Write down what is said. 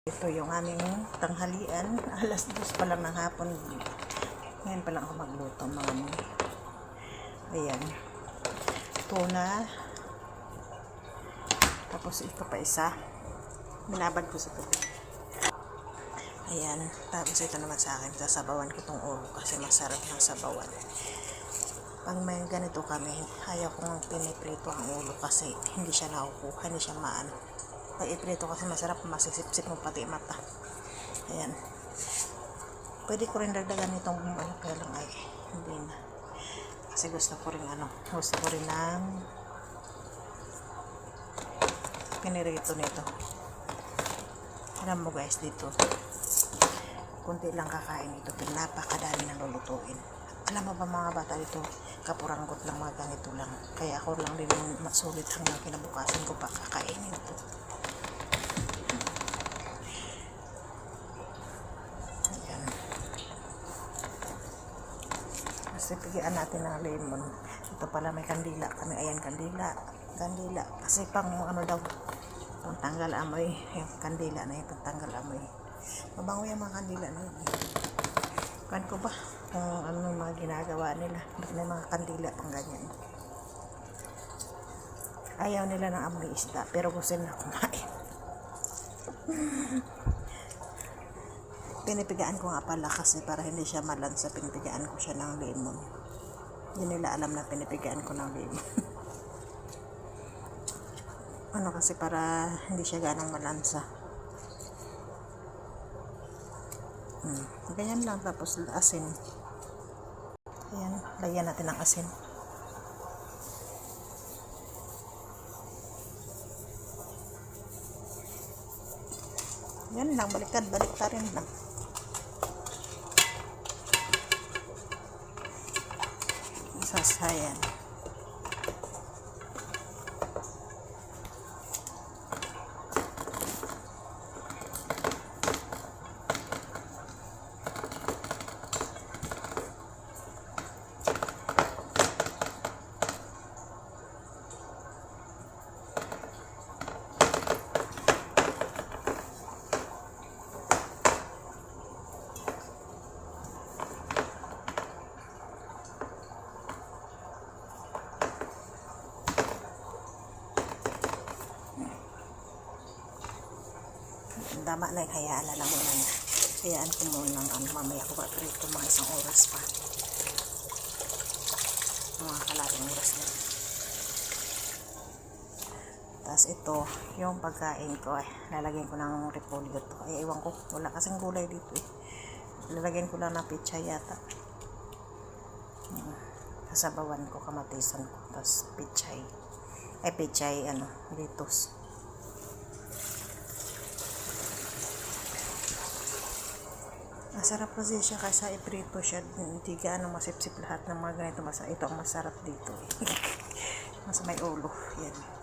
Ito yung aming tanghalian. Alas 2 pa lang ng hapon. Ngayon pa lang ako magluto mga mo. Ayan. Tuna. Tapos ito pa isa. Binabad ko sa tubig. Ayan. Tapos ito naman sa akin. Sasabawan ko tong ulo kasi masarap ng sabawan. Pag may ganito kami, ayaw kong piniprito ang ulo kasi hindi siya nakukuha, hindi siya maano. Pag iprito kasi masarap, masisipsip mo pati mata. Ayan. Pwede ko rin dagdagan itong ano, kaya lang ay hindi na. Kasi gusto ko rin ng pinirito nito. Alam mo guys, dito kunti lang kakain ito, pero napakadami nang lulutuin. Alam mo ba mga bata dito, kapuranggot lang mga ganito lang. Kaya ako lang din masulit hanggang kinabukasan ko pa kakainin ito. Ayan. Kasi pigyan natin ng lemon. Ito pala may kandila kami. Ayan, kandila. Kandila. Kasi pang ano daw, pantanggal amoy. Yung kandila na yung pantanggal amoy. Mabango yung mga kandila na yun. Kan ko ba? Kung ano mga ginagawa nila. Ba't may mga kandila pang ganyan. Ayaw nila ng amoy isda. Pero gusto nila kumain. Pinipigaan ko nga pala kasi para hindi siya malansa. Pinipigaan ko siya ng lemon. Hindi nila alam na pinipigaan ko ng lemon. Ano kasi para hindi siya ganang malansa. Ganyan lang, tapos asin. Ayan, lagyan natin ng asin. Yan lang, baliktarin lang. Sasayan. Tama na yung hayaan na lang muna niya. Hayaan ko muna mamaya ko paprito mga 1 oras pa. Mga kalating oras na. Tapos ito, yung pagkain ko lalagyan ko ng repolyo to. Ay, ewan ko, wala kasing gulay dito lalagyan ko lang ng pichay yata. Sasabawan ko, kamatisan ko. Tapos pichay. Pichay, litos. Masarap kasi siya kaysa iprito siya. Hindi gaano masipsip lahat ng mga ganito. Ito ang masarap dito. Mas may ulo. Yan.